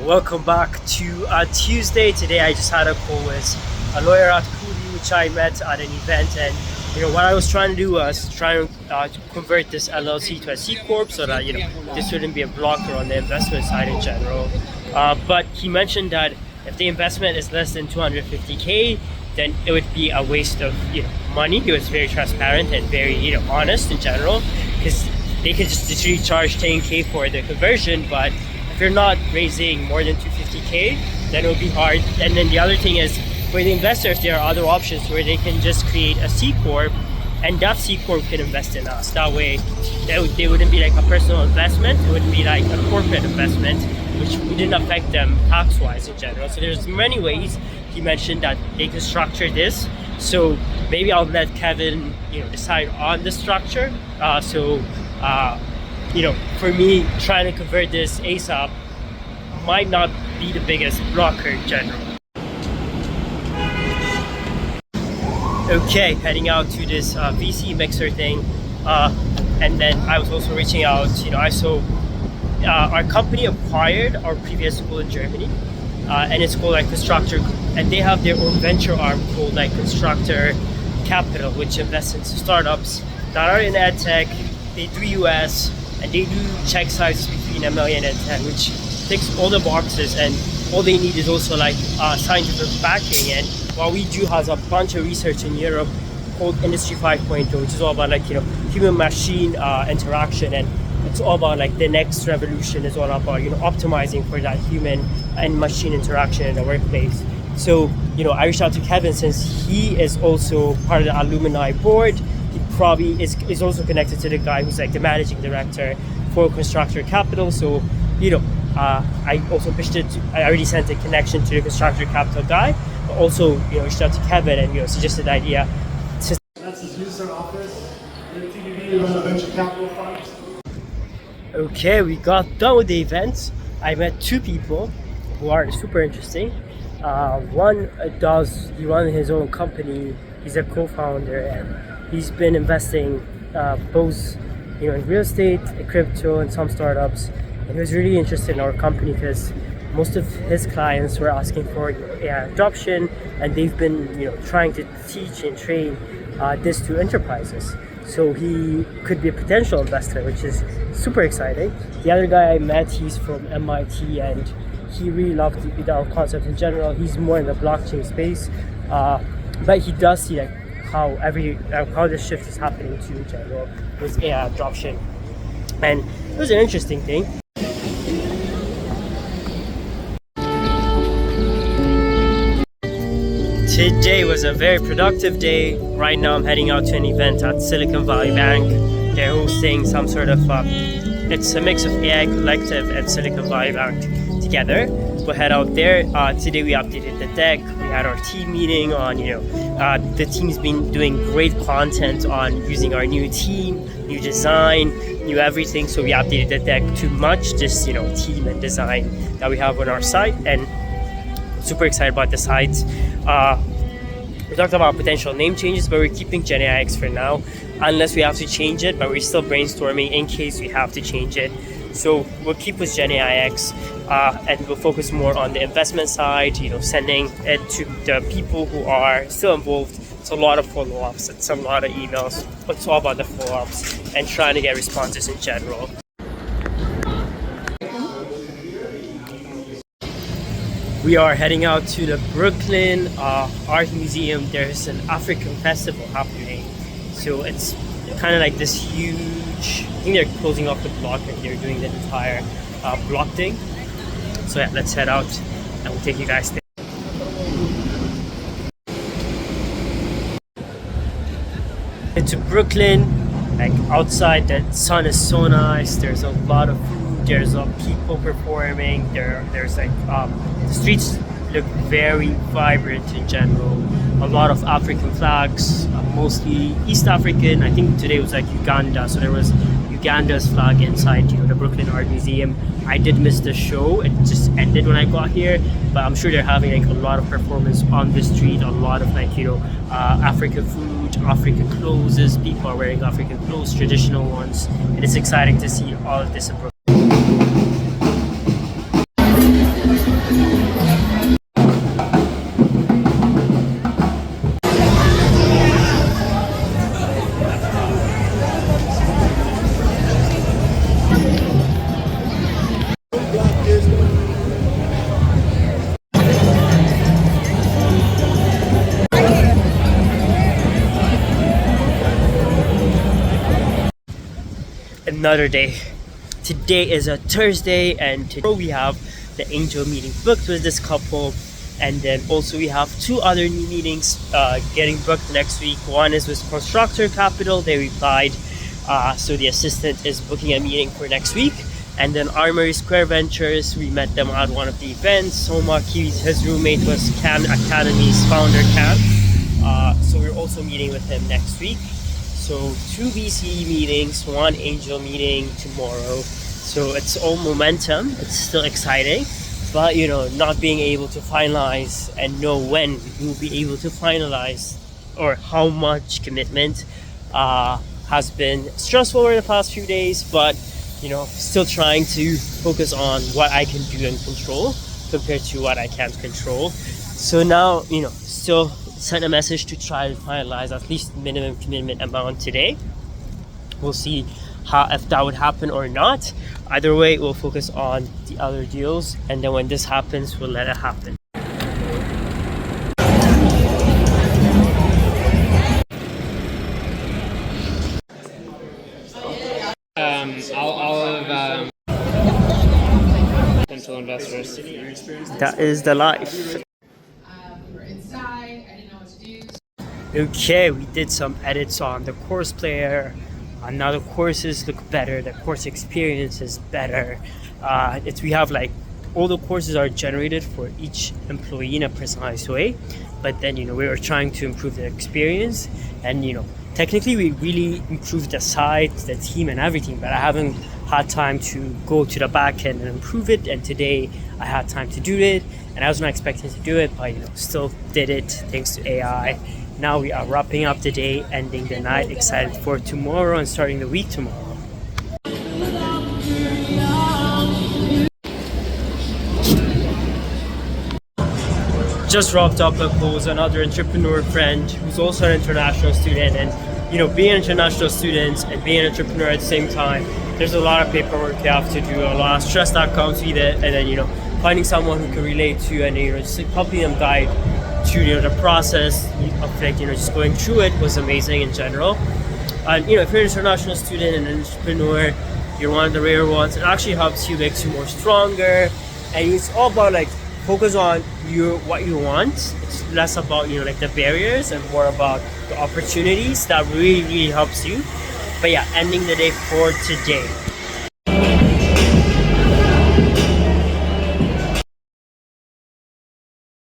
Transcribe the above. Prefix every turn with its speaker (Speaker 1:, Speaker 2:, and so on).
Speaker 1: Welcome back to Tuesday. Today I just had a call with a lawyer at Cooley, which I met at an event, and what I was trying to do was try to convert this LLC to a C Corp so that this wouldn't be a blocker on the investment side in general. But he mentioned that if the investment is less than 250K, then it would be a waste of money. He was very transparent and very honest in general, because they could just literally charge 10K for the conversion, but if you're not raising more than 250K, then it will be hard. And then the other thing is, for the investors, there are other options where they can just create a C Corp, and that C Corp can invest in us. That way, they wouldn't be like a personal investment. It would be like a corporate investment, which wouldn't affect them tax-wise in general. So there's many ways he mentioned that they can structure this. So maybe I'll let Kevin, decide on the structure. For me, trying to convert this ASAP might not be the biggest blocker in general. Okay, heading out to this VC mixer thing, and then I was also reaching out. I saw our company acquired our previous school in Germany, and it's called like Constructor, and they have their own venture arm called like Constructor Capital, which invests into startups that are in ed tech. They do US, and they do check sizes between $1 million and 10, which ticks all the boxes, and all they need is also like scientific backing. And what we do has a bunch of research in Europe called Industry 5.0, which is all about like human-machine interaction, and it's all about like the next revolution is all about optimizing for that human and machine interaction in the workplace. So I reached out to Kevin, since he is also part of the alumni board. He probably is also connected to the guy who's like the managing director for Constructor Capital. So I also pitched it I already sent a connection to the Constructor Capital guy, but also reached out to Kevin and suggested the idea.
Speaker 2: That's his user office. TBB run a venture capital fund.
Speaker 1: Okay, we got done with the event. I met two people who are super interesting. One he runs his own company. He's a co-founder, and he's been investing both in real estate, crypto, and some startups. And he was really interested in our company because most of his clients were asking for AI adoption, and they've been trying to teach and train this to enterprises. So he could be a potential investor, which is super exciting. The other guy I met, he's from MIT, and he really loved our concept in general. He's more in the blockchain space, but he does see like how this shift is happening too in general with AI adoption, and it was an interesting thing. Today was a very productive day. Right now I'm heading out to an event at Silicon Valley Bank. They're hosting some sort of, it's a mix of AI Collective and Silicon Valley Bank together. We'll head out there. Today we updated the deck. We had our team meeting on, the team's been doing great content on using our new team, new design, new everything. So we updated the deck to match this, team and design that we have on our site, and super excited about the site. We talked about potential name changes, but we're keeping GenAIx for now, unless we have to change it, but we're still brainstorming in case we have to change it. So we'll keep with GenAIx, and we'll focus more on the investment side, sending it to the people who are still involved. It's a lot of follow-ups, it's a lot of emails, but it's all about the follow-ups and trying to get responses in general. We are heading out to the Brooklyn Art Museum. There's an African festival happening. So it's kind of like this huge, I think they're closing off the block and they're doing the entire block thing. So yeah, let's head out and we'll take you guys there. Into Brooklyn, like outside the sun is so nice. There's a lot of food, there's people performing, there's like the streets look very vibrant in general. A lot of African flags, mostly East African. I think today was like Uganda, so there was Uganda's flag inside the Brooklyn Art Museum. I did miss the show, it just ended when I got here, but I'm sure they're having like a lot of performance on the street, a lot of like African food, African clothes. People are wearing African clothes, traditional ones, and it's exciting to see all of this approach. Another day. Today is a Thursday, and today we have the angel meeting booked with this couple, and then also we have two other new meetings getting booked next week. One is with Constructor Capital. They replied, so the assistant is booking a meeting for next week. And then Armory Square Ventures, we met them at one of the events. Soma, his roommate was Khan Academy's founder, Khan. So we're also meeting with him next week. So 2 VC meetings, 1 angel meeting tomorrow. So it's all momentum. It's still exciting, but not being able to finalize and know when we'll be able to finalize or how much commitment has been stressful over the past few days. But still trying to focus on what I can do and control compared to what I can't control. So now still send a message to try to finalize at least minimum commitment amount today. We'll see if that would happen or not. Either way, we'll focus on the other deals, and then when this happens, we'll let it happen.
Speaker 3: All of potential investors.
Speaker 1: That is the life.
Speaker 4: We were inside. I didn't know what to do.
Speaker 1: Okay, we did some edits on the course player. Now the courses look better. The course experience is better. We have all the courses are generated for each employee in a personalized way. But then we were trying to improve the experience, and technically we really improved the site, the team, and everything. But I haven't had time to go to the back end and improve it. And today I had time to do it, and I was not expecting to do it, but still did it thanks to AI. Now we are wrapping up the day, ending the night, excited for tomorrow and starting the week tomorrow. Just wrapped up a call with another entrepreneur friend who's also an international student, and being an international student and being an entrepreneur at the same time, there's a lot of paperwork you have to do, a lot of stress that comes with it, and then finding someone who can relate to and just helping them guide to the process of just going through it was amazing in general. And if you're an international student and an entrepreneur, you're one of the rare ones. It actually helps you, makes you more stronger, and it's all about focus on what you want. It's less about the barriers and more about the opportunities that really helps you. But yeah, ending the day for today.